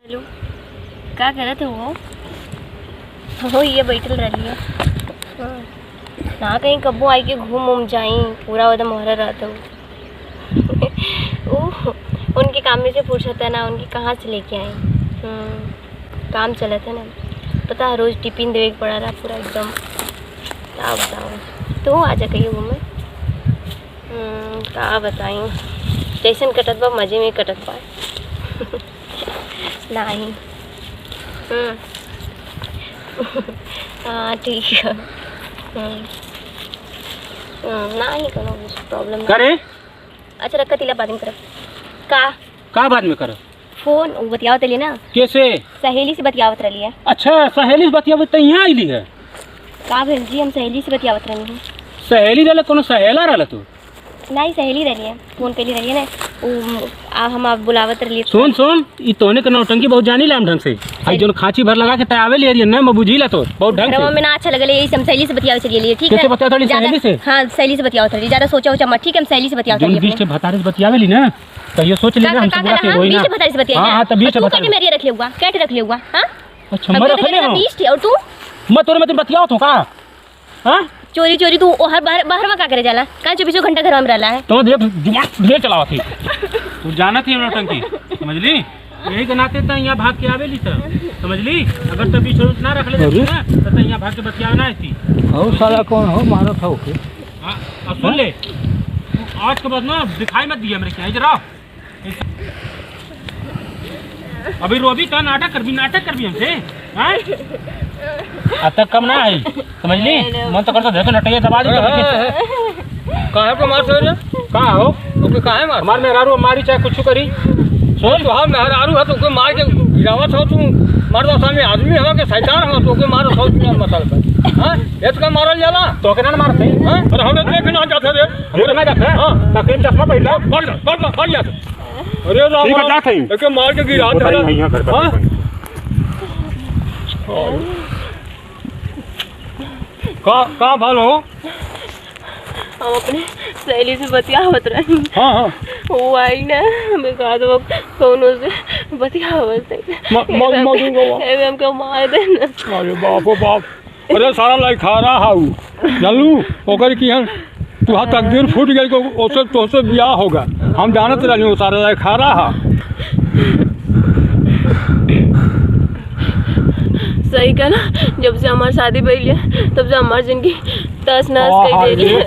Hello, क्या करत हो? हो ये बैठल रही है ना, कहीं कब्बो आई के घूम उम जाई, पूरा एकदम मोहरा रहता हूँ। उनके काम में से फुर्सत है ना, उनकी कहाँ से लेके आई। काम चला था ना, पता है रोज़ टिफिन देवे के पड़ा रहा पूरा एकदम। क्या बताऊँ, तो आ जा कहिए घूमे। क्या बताऊँ, जैसन कटत बा मज़े में कटत बा नहीं। हाँ ठीक है। नहीं करो प्रॉब्लम करे। अच्छा रखा तिला बाद में कर। का बाद में कर फोन बतियावत रही ना, कैसे सहेली से बतियावत रही है। अच्छा सहेली से बतियावत तो यहाँ आईली है का भेल जी, हम सहेली से बतियावत रही हूँ। सहेली रहला कोनो सहेला रहला तू? नहीं सहेली रही है, फोन कैली रही है ना, हम आप बुलावत रही। सुन ई तोने के नौटंकी बहुत जानी ला हम ढंग से। आई जोन खांची भर लगा के तयावे ले ना, मैं बुझीला तो बहुत ढंग से। में ना अच्छा लगले, यही हम सहेली से बतियावत चलिए। ठीक है, कैसे बतियावत रही सहेली से? हां सहेली से बतियावत रही, ज्यादा सोचा उचा मत। ठीक है, हम सहेली से बतियावत रही। जोन 20 भतारे से बतियावेली ना, तो ये सोच लेना हम पूरा के रोई ना। 20 भतारे से बतियाई। हां तब 20 भतारे मेरी रख ले हुआ, कैट रख ले हुआ। हां अच्छा मैं रख ले हूं 20 और तू मैं तोरे में बतियावत हो का? हां चोरी चोरी तू हर बाहर में का करे जाला? का 24 घंटा घर में रहला है तो दिमाग ढेर चलावत थी। तू जानत ही नौटंकी समझ ली, यही के नाते त यहाँ भाग के आवेली त समझ ली। अगर तब 20 ना रख ले ना तो यहाँ भाग के बतियावे ना आती। हो साला कौन हो मारत हो के? हां सुन ले, आज के बाद ना दिखाई मत दिया मेरे क्या जरा। अभी रोबी का नाटक करबी हमसे। हां अतक कम ना आई समझ ली। मन तो करता देखो नटैया दबा दी काहे को मार रे? का हो ओके काहे मार? हमार मेहरारू मारी चाहे कुछ करी। सुन तो हम मेहरारू है तो के मार के गिरावत हो तू? मर्द सामने आदमी हो के शैतान हो तो के मार हो तू मसल पे। हां ये तो मारल जाला तो के ना मारते। हां अरे हम देख ना जाते रे, हम ना जाते। हां तकरीब चश्मा पहला बढ़ जा। अरे राम ठीक है जाते ही के मार के गिरा दे। हां का भाल हो? हम अपने सहेली से बतियावत रही। हां हां वो आई ना, हमें कहा तो कौनों से बतियावत है हमको मार देना। अरे बाप रे बाप, अरे सारा लाई खा रहा हाउ जानलू ओकर की हम तुहा तकदीर फूट गई को ओसे तोसे बियाह होगा। हम जानत रहनी वो सारा लाई खा रहा। सही का ना, जब से हमारी शादी भइल है तब से हमारी जिंदगी तस नस कर दे रही है।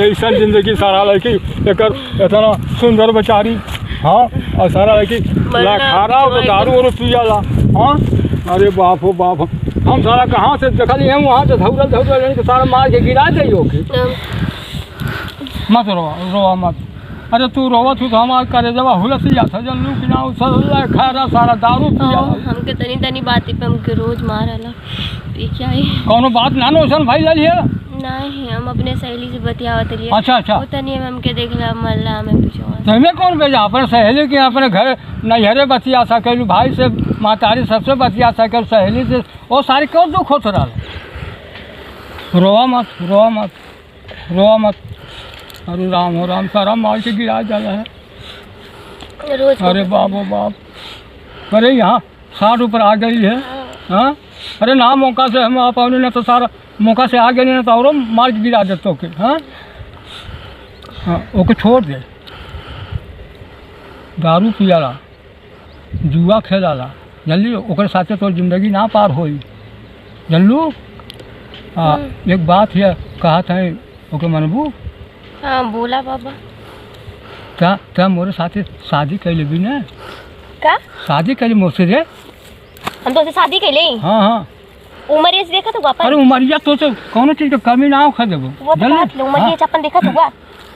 ऐसा जिंदगी सारा लड़की एकर इतना सुंदर बेचारी। हाँ और सारा लड़की खा रहा हो दारू और पियाला। हाँ अरे बाप हो बाप, हम सारा कहाँ से देखली हम वहाँ से धौरल के सारा मार के गिरा दे। मत रोवा मत। अरे तू रोवा तू तो हमार करे जब हुलस जाता जनलू कि ना उसला खा रहा सारा दारू पिया। हमके तनी तनी बात पे हमके रोज मारला पी क्या है। कौनो बात ना नोसन भाई ले लिया नहीं, हम अपने सहेली से बतियावत रही। अच्छा वो तनी हमके देखला मल्ला हमें पूछो तुम्हें कौन भेजा? अपने सहेली के अपने घर नैहरे बतिया सकेलू, भाई से मातारी सबसे बतिया सकेलू, सहेली से वो सारी क्यों दुख होता रहा? रोवा मत रोवा मत रोवा मत। अरे राम हो राम, सारा मार के गिरा जाला है रोज। अरे बाप हो बाप, अरे यहाँ 60 ऊपर आ गई है। हाँ अरे ना मौका से हम आप ना तो सारा मौका से आ गए ना तो और मार के गिरा देते ओके। हाँ हाँ ओके छोड़ दे, दारू पियाला जुआ खेलाला जल्दी ओकर साथे तो जिंदगी ना पार होई जानलू। हाँ एक बात है कहा था ओके मनबू? हाँ बोला बाबा। क्या मोरे साथे शादी कैले भी ना? का शादी कैले मोसे रे? हम तो शादी कैले। हाँ हाँ उमरिया से देखा तो वापस। अरे उमरिया तो कौन चीज के कमी ना हो खा देबो वो तो बात लो उमरिया चप्पन देखा तो हुआ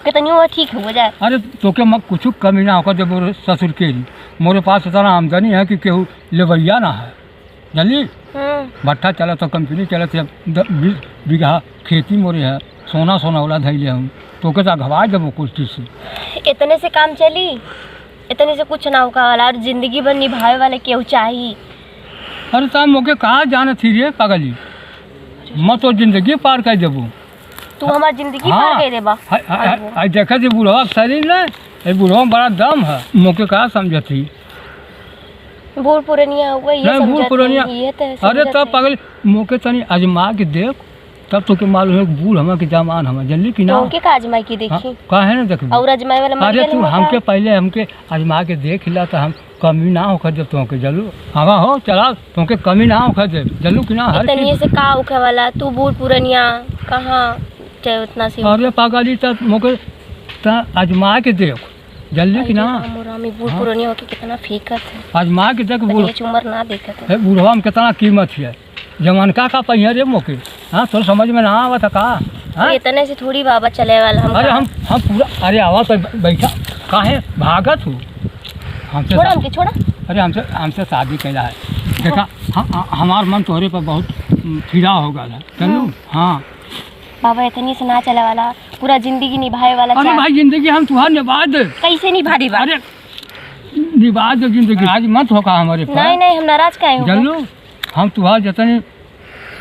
कितनी वो ठीक हो जाए। अरे तो के मत कुछ कमी ना हो देबो ससुर के लिए। मोरे पास इतना आमदनी है कि केहू लेवैया ना है जल्दी। भट्ठा चला तो कंपनी चला तो 20 बीघा खेती मोरे है, सोना वाला धैले हम तो के घबा देबो कुछ चीज से। इतने से काम चली, इतने से कुछ ना होगा वाला, और जिंदगी भर निभावे वाले केहू चाहिए। अरे तब मोके कहाँ जाना थी रे पागली, मैं तो जिंदगी पार कर देबू। तू हमारी जिंदगी पार कर देबा। देखा थी बुढ़वा शरीर ना, ये बुढ़वा में बड़ा दम है, मोके कहाँ समझती। बूढ़ पुरनिया हुआ ये नहीं, बूढ़ समझत पुरनिया। नहीं, ये तो अरे समझत तब नहीं। पागल मौके तनी आजमा के देख, तब तो के मालूम है बूढ़ हम के जमान हम जल्दी की ना। तो उनके का आजमाई की हाँ, देखी काहे ना देख। और आजमाई वाला मर अरे गेल तू हुआ हमके का? पहले हमके आजमा के देख ला तो हम कमी ना होकर जब तुमके जलू हवा हो चला तुमके कमी ना होकर दे जलू की ना हर इतनी चीज। से का उखे वाला तू बूढ़ पुरनिया कहाँ चाहे उतना सी अरे पागली तब मौके ता आजमा के देख जल्दी की ना। मोरामी बूढ़ पुरनिया होके कितना फीकत है, आजमा के देख बूढ़ तनी उम्र ना देखत है। है बूढ़वा में कितना कीमत है जमान का पहिया रे मौके। हाँ तो समझ में ना आवत का। हाँ इतने से थोड़ी बाबा चले वाला हम अरे कहाँ? हम पूरा अरे आवा तो बैठा काहे भागत हूँ हमसे। छोड़ा हमके छोड़ा। अरे हमसे शादी कैला है देखा हमार मन तोहरे पर बहुत फिदा हो गया है चलू। हाँ बाबा इतनी से ना चले वाला, पूरा जिंदगी निभाए वाला अरे चाह। भाई जिंदगी हम तुहार निभा दे। कैसे निभा दे बाबा? अरे निभा दे जिंदगी आज मत होगा हमारे नहीं पास। नहीं हम नाराज काहे हो? चलू हम तुहार जतनी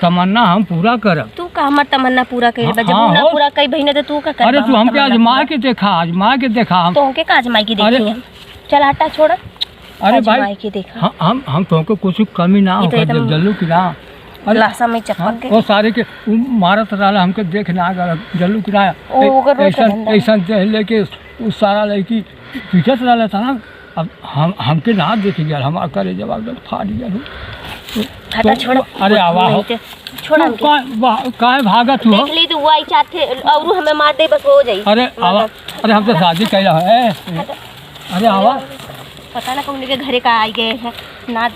तमन्ना हम पूरा करब। तू का हमर तमन्ना पूरा कइले बा, जब हाँ, ऊ ना हो। पूरा कई बहिने तो तू का कर। अरे तू हमके आजमा के देखा हम। तो हमके का आजमाई की अरे- देखी हम। चल हटा छोड़। अरे भाई आजमाई की देखा हम तुमको कुछ कमी ना ये तो होकर एकदम- जल्लू की ना। अरे लाशा में हाँ, चपक के वो सारे के उ मारत रहा हमके देख ना गल जल्लू की ना। ओ, ओकर रोज का धंधा। ऐसा लेके उस सारा लड़की पीछे से रहा था ना। अब हमके ना देख गया हमारा करे जवाब दे फाड़ गया हटा छोड़। अरे आवा हो छोड़ हमके। काहे भागत हो। देख ली तो वो आई चाहते और हमें मार दे बस हो जाई। अरे आवा अरे हमसे शादी कैला है। अरे आवा पता ना कौन के घरे का आई गए हैं ना।